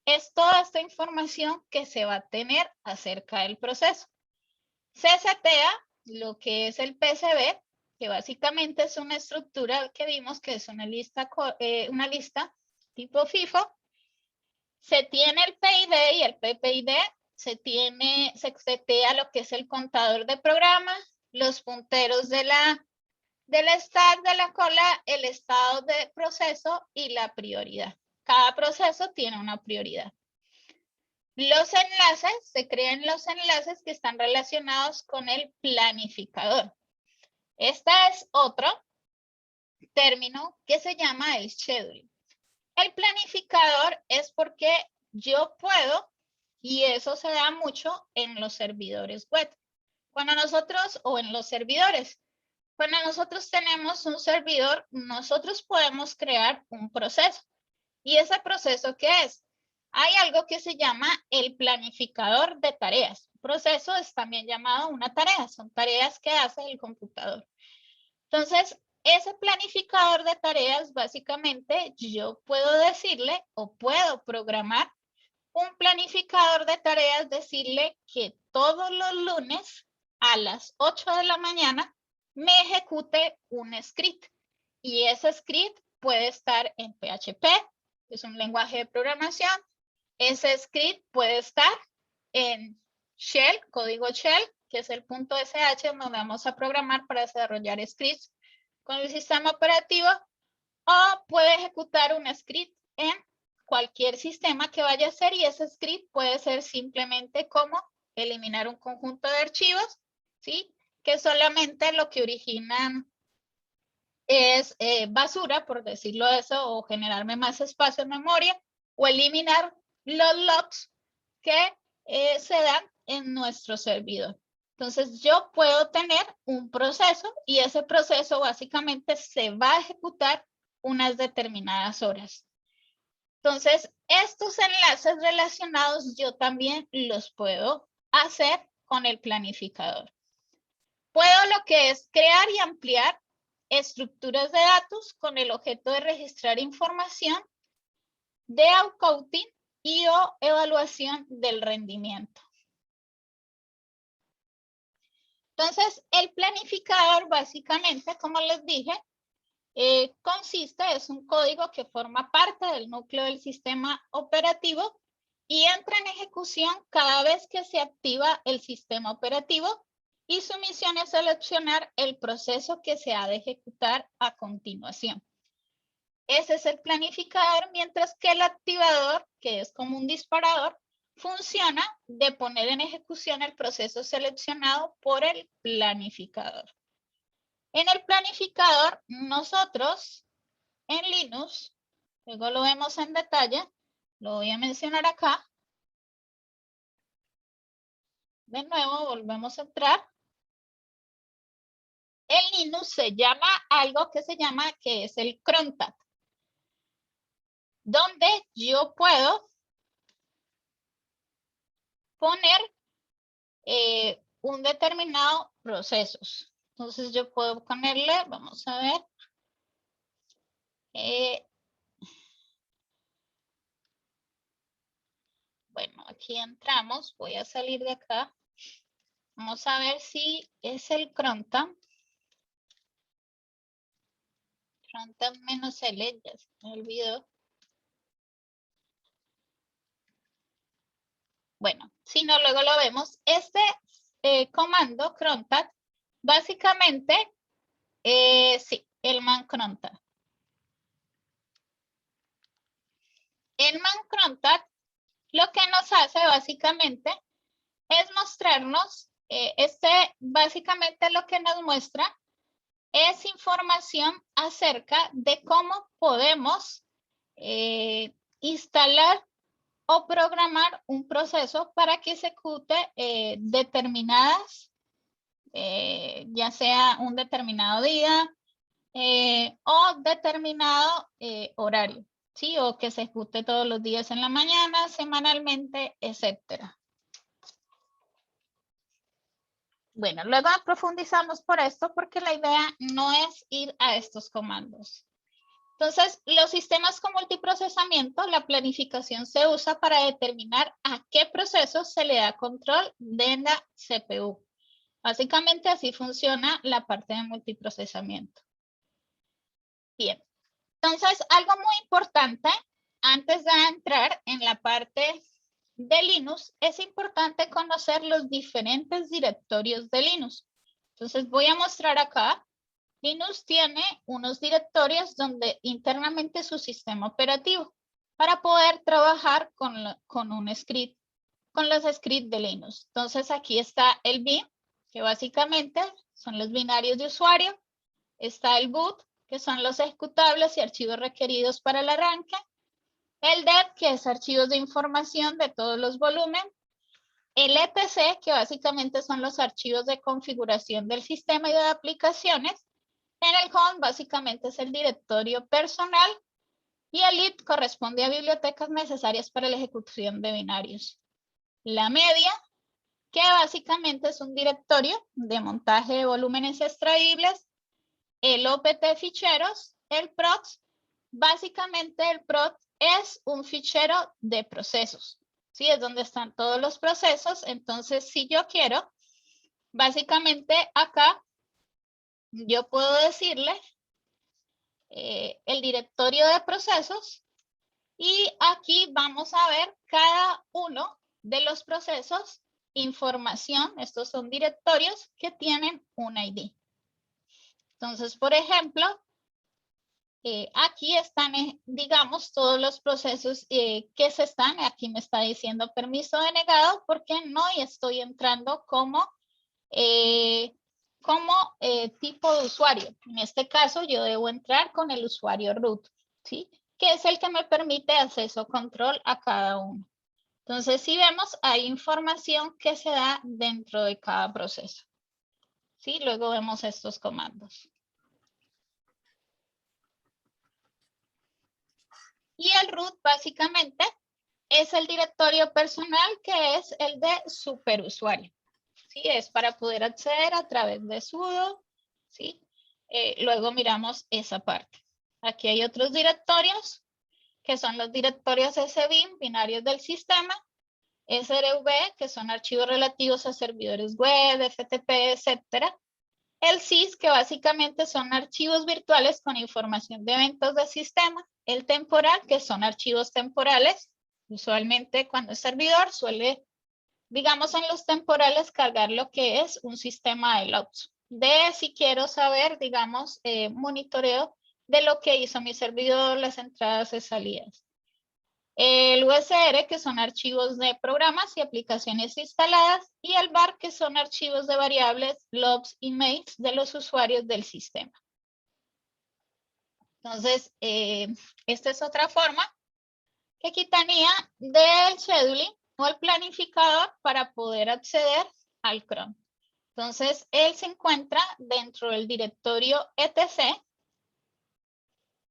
es toda esta información que se va a tener acerca del proceso. Se setea lo que es el PCB, que básicamente es una estructura que vimos que es una lista tipo FIFO. Se tiene el PID y el PPID se setea lo que es el contador de programa, los punteros del stack de la cola, el estado de proceso y la prioridad. Cada proceso tiene una prioridad. Los enlaces, se crean los enlaces que están relacionados con el planificador. Este es otro término que se llama el scheduling. El planificador es porque yo puedo, y eso se da mucho en los servidores web. Cuando nosotros, o en los servidores, cuando nosotros tenemos un servidor, nosotros podemos crear un proceso. ¿Y ese proceso qué es? Hay algo que se llama el planificador de tareas. Proceso es también llamado una tarea, son tareas que hace el computador. Entonces, ese planificador de tareas, básicamente, yo puedo decirle o puedo programar un planificador de tareas, decirle que todos los lunes a las 8 de la mañana me ejecute un script. Y ese script puede estar en PHP, que es un lenguaje de programación. Ese script puede estar en Shell, código Shell, que es el .sh, donde vamos a programar para desarrollar scripts con el sistema operativo, o puede ejecutar un script en cualquier sistema que vaya a hacer, y ese script puede ser simplemente como eliminar un conjunto de archivos, ¿sí? Que solamente lo que originan es basura, por decirlo eso, o generarme más espacio en memoria, o eliminar los logs que se dan en nuestro servidor. Entonces yo puedo tener un proceso y ese proceso básicamente se va a ejecutar unas determinadas horas. Entonces estos enlaces relacionados yo también los puedo hacer con el planificador. Puedo lo que es crear y ampliar estructuras de datos con el objeto de registrar información de accounting y o evaluación del rendimiento. Entonces, el planificador básicamente, como les dije, es un código que forma parte del núcleo del sistema operativo y entra en ejecución cada vez que se activa el sistema operativo, y su misión es seleccionar el proceso que se ha de ejecutar a continuación. Ese es el planificador, mientras que el activador, que es como un disparador, funciona de poner en ejecución el proceso seleccionado por el planificador. En el planificador, nosotros en Linux, luego lo vemos en detalle, lo voy a mencionar acá. De nuevo, volvemos a entrar. En Linux se llama algo que es el crontat, donde yo puedo poner un determinado procesos. Entonces yo puedo ponerle, vamos a ver, bueno, aquí entramos, voy a salir de acá. Vamos a ver si es el crontat. Crontat -L, ya se me olvidó. Bueno, si no, luego lo vemos. Este comando crontat, básicamente, sí, el man crontat. en man-crontat lo que nos hace básicamente es mostrarnos, básicamente lo que nos muestra es información acerca de cómo podemos instalar o programar un proceso para que ejecute determinadas, ya sea un determinado día o determinado horario, ¿sí? O que se ejecute todos los días en la mañana, semanalmente, etcétera. Bueno, luego profundizamos por esto porque la idea no es ir a estos comandos. Entonces, los sistemas con multiprocesamiento, la planificación se usa para determinar a qué proceso se le da control de la CPU. Básicamente así funciona la parte de multiprocesamiento. Bien, entonces algo muy importante antes de entrar en la parte de Linux, es importante conocer los diferentes directorios de Linux. Entonces voy a mostrar acá. Linux tiene unos directorios donde internamente su sistema operativo para poder trabajar con un script, con los scripts de Linux. Entonces aquí está el bin, que básicamente son los binarios de usuario. Está el boot, que son los ejecutables y archivos requeridos para el arranque. El DEV, que es archivos de información de todos los volúmenes. El etc, que básicamente son los archivos de configuración del sistema y de aplicaciones. En el home básicamente es el directorio personal y el id corresponde a bibliotecas necesarias para la ejecución de binarios. La media, que básicamente es un directorio de montaje de volúmenes extraíbles. El opt ficheros, el prox, básicamente el prox es un fichero de procesos. ¿Sí? Es donde están todos los procesos. Entonces, si yo quiero, básicamente acá yo puedo decirle el directorio de procesos y aquí vamos a ver cada uno de los procesos, información, estos son directorios que tienen un ID. Entonces, por ejemplo, aquí están, digamos, todos los procesos que se están, aquí me está diciendo permiso denegado porque no estoy entrando como tipo de usuario. En este caso yo debo entrar con el usuario root, ¿sí? Que es el que me permite acceso control a cada uno. Entonces, si vemos, hay información que se da dentro de cada proceso. ¿Sí? Luego vemos estos comandos. Y el root básicamente es el directorio personal que es el de superusuario. ¿Sí? Es para poder acceder a través de sudo, ¿sí? Luego miramos esa parte. Aquí hay otros directorios, que son los directorios SBIN, binarios del sistema, SRV, que son archivos relativos a servidores web, FTP, etcétera. El sys, que básicamente son archivos virtuales con información de eventos del sistema. El temporal, que son archivos temporales. Usualmente cuando es servidor suele, digamos, en los temporales cargar lo que es un sistema de logs. De si quiero saber, digamos, monitoreo de lo que hizo mi servidor, las entradas y salidas. El USR, que son archivos de programas y aplicaciones instaladas, y el var, que son archivos de variables, logs y mails de los usuarios del sistema. Entonces, esta es otra forma que quitaría del scheduling o el planificador para poder acceder al cron. Entonces, él se encuentra dentro del directorio etc,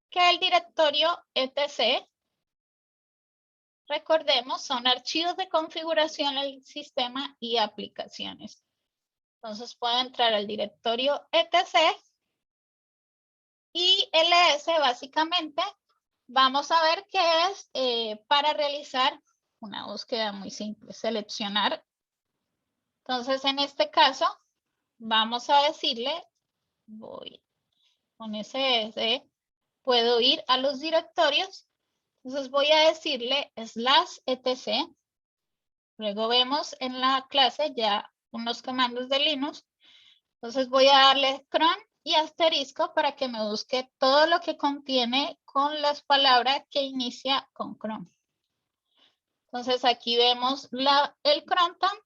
que el directorio etc, recordemos, son archivos de configuración del sistema y aplicaciones. Entonces, puedo entrar al directorio etc y ls básicamente vamos a ver qué es para realizar una búsqueda muy simple, seleccionar. Entonces, en este caso, vamos a decirle, voy con ss, puedo ir a los directorios. Entonces, voy a decirle /etc. Luego vemos en la clase ya unos comandos de Linux. Entonces, voy a darle cron y asterisco para que me busque todo lo que contiene con las palabras que inicia con cron. Entonces aquí vemos el cron time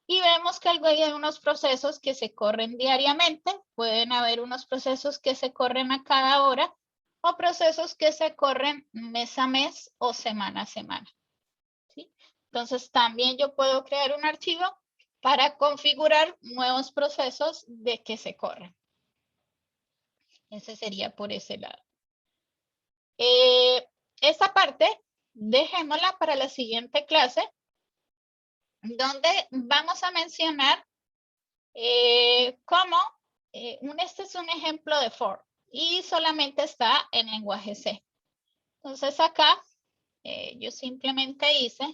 y vemos que hay unos procesos que se corren diariamente. Pueden haber unos procesos que se corren a cada hora o procesos que se corren mes a mes o semana a semana. ¿Sí? Entonces también yo puedo crear un archivo para configurar nuevos procesos de que se corren. Ese sería por ese lado. Esta parte dejémosla para la siguiente clase, donde vamos a mencionar cómo este es un ejemplo de for y solamente está en lenguaje C. Entonces acá yo simplemente hice,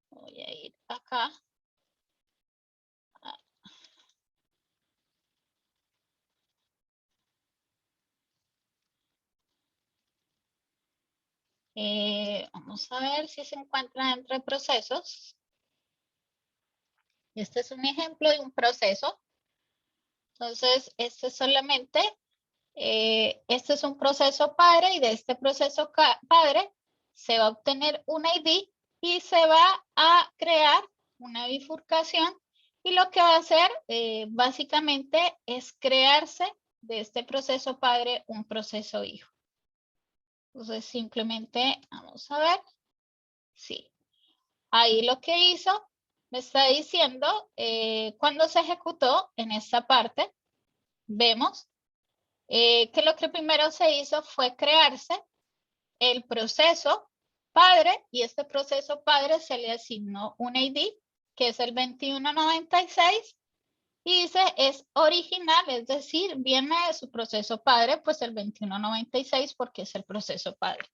voy a ir acá. Vamos a ver si se encuentra dentro de procesos. Este es un ejemplo de un proceso. Entonces, este es solamente, este es un proceso padre y de este proceso padre se va a obtener un ID y se va a crear una bifurcación y lo que va a hacer básicamente es crearse de este proceso padre un proceso hijo. Entonces, simplemente vamos a ver. Sí. Ahí lo que hizo, me está diciendo, cuando se ejecutó en esta parte, vemos que lo que primero se hizo fue crearse el proceso padre y este proceso padre se le asignó un ID que es el 2196 y dice es original, es decir, viene de su proceso padre, pues el 2196 porque es el proceso padre.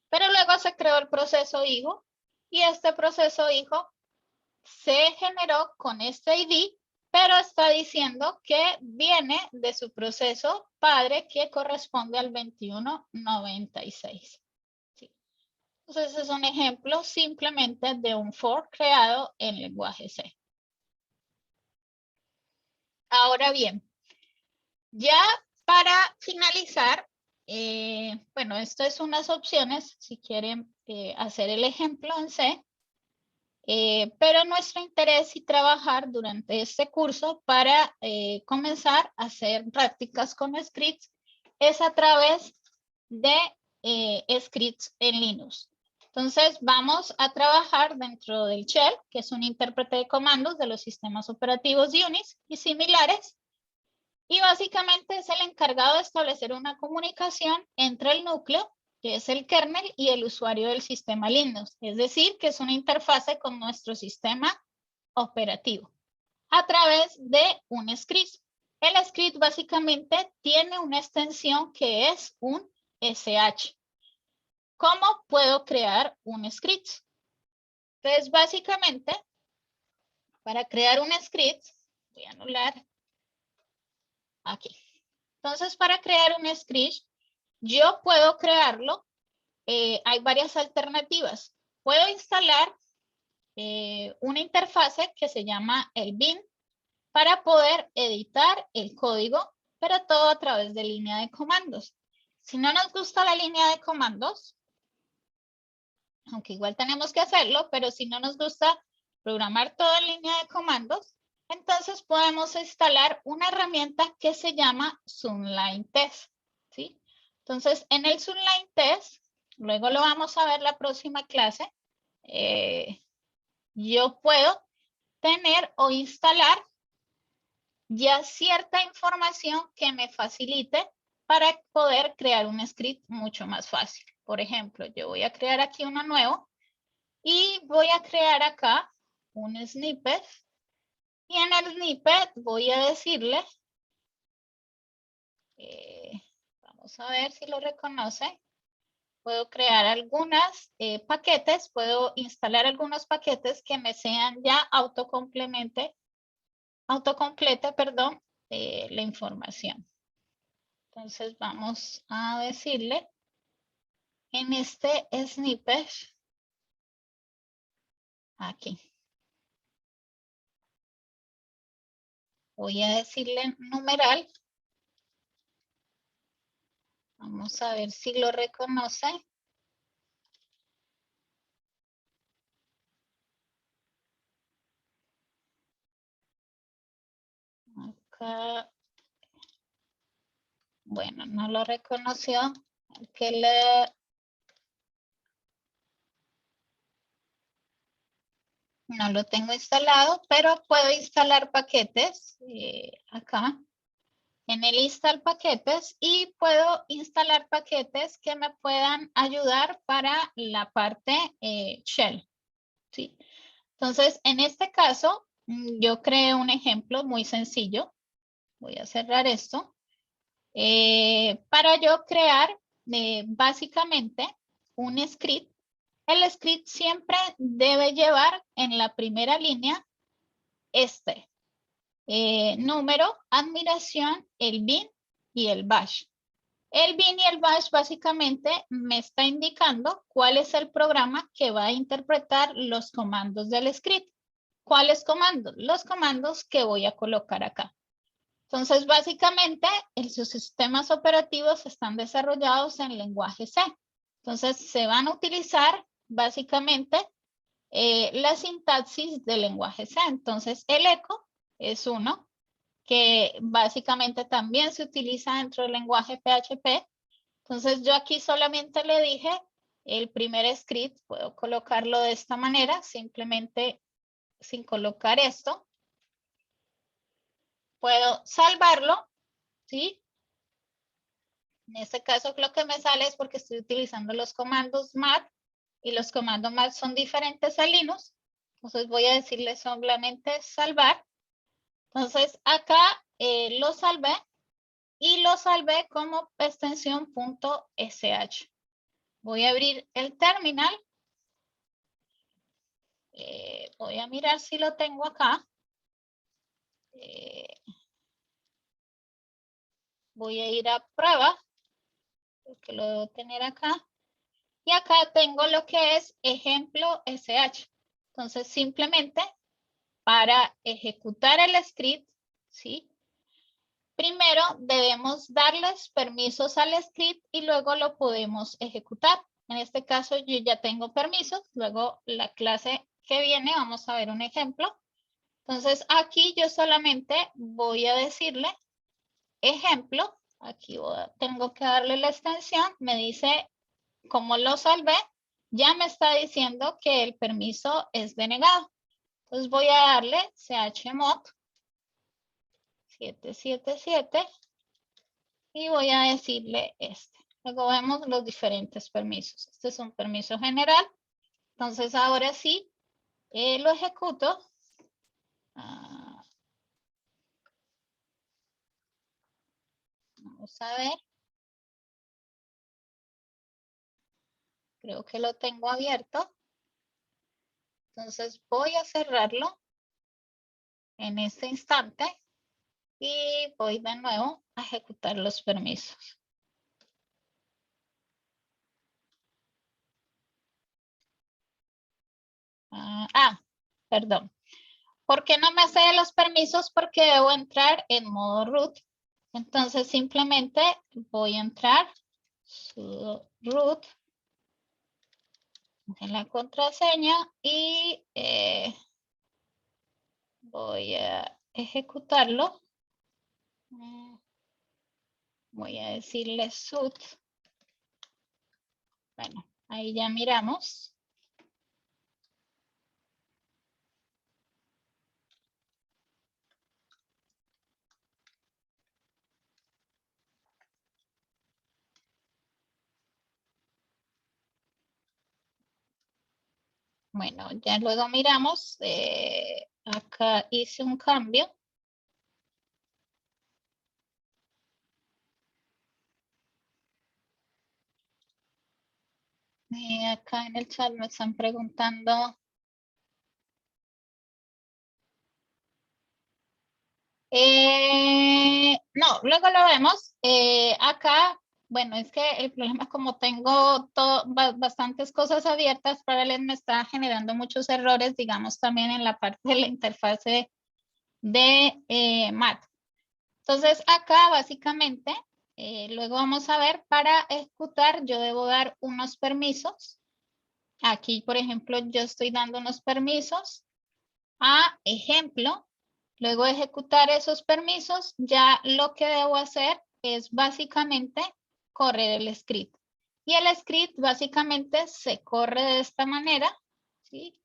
Pero luego se creó el proceso hijo y este proceso hijo se generó con este ID, pero está diciendo que viene de su proceso padre que corresponde al 2196. ¿Sí? Entonces es un ejemplo simplemente de un for creado en lenguaje C. Ahora bien, ya para finalizar, bueno, esto es unas opciones si quieren hacer el ejemplo en C. Pero nuestro interés y trabajar durante este curso para comenzar a hacer prácticas con scripts es a través de scripts en Linux. Entonces vamos a trabajar dentro del shell, que es un intérprete de comandos de los sistemas operativos Unix y similares. Y básicamente es el encargado de establecer una comunicación entre el núcleo, que es el kernel, y el usuario del sistema Linux. Es decir, que es una interfase con nuestro sistema operativo a través de un script. El script básicamente tiene una extensión que es un SH. ¿Cómo puedo crear un script? Entonces, básicamente, para crear un script, voy a anular aquí. Entonces, para crear un script, yo puedo crearlo. Hay varias alternativas. Puedo instalar una interfase que se llama el bin para poder editar el código, pero todo a través de línea de comandos. Si no nos gusta la línea de comandos, aunque igual tenemos que hacerlo, pero si no nos gusta programar todo en línea de comandos, entonces podemos instalar una herramienta que se llama Sunline Test. ¿Sí? Entonces, en el Sunline Test, luego lo vamos a ver la próxima clase, yo puedo tener o instalar ya cierta información que me facilite para poder crear un script mucho más fácil. Por ejemplo, yo voy a crear aquí uno nuevo y voy a crear acá un snippet y en el snippet voy a decirle, vamos a ver si lo reconoce. Puedo crear algunos paquetes, puedo instalar algunos paquetes que me sean ya autocomplete, perdón, la información. Entonces vamos a decirle en este snippet, aquí. Voy a decirle numeral. Vamos a ver si lo reconoce. acá, bueno, no lo reconoció. No lo tengo instalado, pero puedo instalar paquetes acá en el install paquetes y puedo instalar paquetes que me puedan ayudar para la parte shell. ¿Sí? Entonces, en este caso, yo creé un ejemplo muy sencillo. Voy a cerrar esto. Para yo crear básicamente un script. El script siempre debe llevar en la primera línea número, admiración, el bin y el bash. El bin y el bash básicamente me está indicando cuál es el programa que va a interpretar los comandos del script. ¿Cuáles comandos? Los comandos que voy a colocar acá. Entonces, básicamente, sus sistemas operativos están desarrollados en lenguaje C. Entonces, se van a utilizar básicamente la sintaxis del lenguaje C. Entonces, el echo es uno que básicamente también se utiliza dentro del lenguaje PHP. Entonces, yo aquí solamente le dije el primer script, puedo colocarlo de esta manera, simplemente sin colocar esto. Puedo salvarlo, ¿sí? En este caso lo que me sale es porque estoy utilizando los comandos mat y los comandos mat son diferentes a Linux. Entonces voy a decirle solamente salvar. Entonces acá lo salvé y lo salvé como extensión .sh. Voy a abrir el terminal. Voy a mirar si lo tengo acá. Voy a ir a prueba, porque lo debo tener acá. Y acá tengo lo que es ejemplo sh. Entonces, simplemente para ejecutar el script, ¿sí? Primero debemos darles permisos al script y luego lo podemos ejecutar. En este caso yo ya tengo permisos. Luego la clase que viene vamos a ver un ejemplo. Entonces aquí yo solamente voy a decirle ejemplo. Aquí tengo que darle la extensión. Me dice cómo lo salvé. Ya me está diciendo que el permiso es denegado. Entonces voy a darle chmod 777 y voy a decirle este. Luego vemos los diferentes permisos. Este es un permiso general. Entonces ahora sí lo ejecuto. Vamos a ver. Creo que lo tengo abierto. Entonces voy a cerrarlo en este instante y voy de nuevo a ejecutar los permisos. Perdón. ¿Por qué no me hace los permisos? Porque debo entrar en modo root. Entonces simplemente voy a entrar sudo root en la contraseña y voy a ejecutarlo. Voy a decirle sud. Bueno, ahí ya miramos. Bueno, ya luego miramos. Acá hice un cambio. Acá en el chat me están preguntando. No, luego lo vemos. Acá, bueno, es que el problema es como tengo bastantes cosas abiertas, Parallels me está generando muchos errores, digamos, también en la parte de la interfase de Math. Entonces, acá básicamente, luego vamos a ver, para ejecutar yo debo dar unos permisos. Aquí, por ejemplo, yo estoy dando unos permisos a ejemplo. Luego de ejecutar esos permisos, ya lo que debo hacer es básicamente correr el script. Y el script básicamente se corre de esta manera, ¿sí?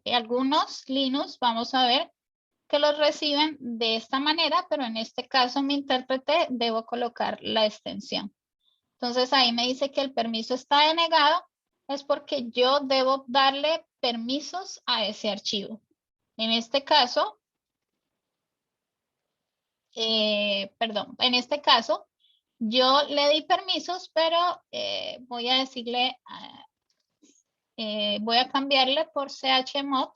Algunos Linux, vamos a ver, que los reciben de esta manera, pero en este caso mi intérprete debo colocar la extensión. Entonces ahí me dice que el permiso está denegado, es porque yo debo darle permisos a ese archivo. En este caso, perdón, en este caso, yo le di permisos, pero voy a decirle, voy a cambiarle por chmod.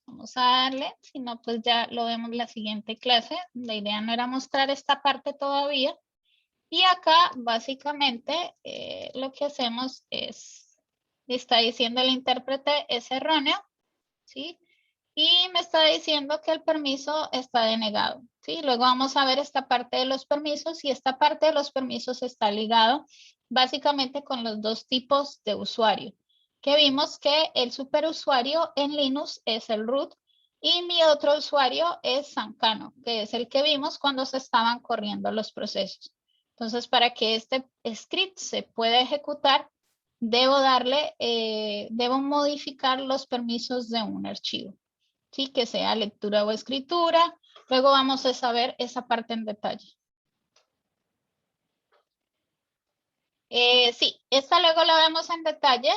Vamos a darle, si no, pues ya lo vemos en la siguiente clase. La idea no era mostrar esta parte todavía. Y acá, básicamente, lo que hacemos es, está diciendo el intérprete es erróneo, ¿sí? Y me está diciendo que el permiso está denegado, ¿sí? Luego vamos a ver esta parte de los permisos y esta parte de los permisos está ligado básicamente con los dos tipos de usuario, que vimos que el superusuario en Linux es el root y mi otro usuario es Sancano, que es el que vimos cuando se estaban corriendo los procesos. Entonces, para que este script se pueda ejecutar, debo darle, debo modificar los permisos de un archivo. Sí, que sea lectura o escritura. Luego vamos a saber esa parte en detalle. Sí, esta luego la vemos en detalle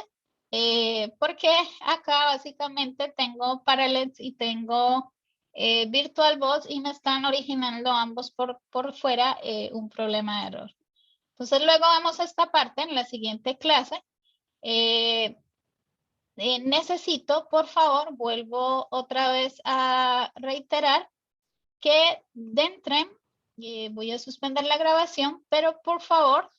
porque acá básicamente tengo Parallels y tengo VirtualBox y me están originando ambos por fuera un problema de error. Entonces luego vemos esta parte en la siguiente clase. Necesito, por favor, vuelvo otra vez a reiterar que dentro, voy a suspender la grabación, pero por favor,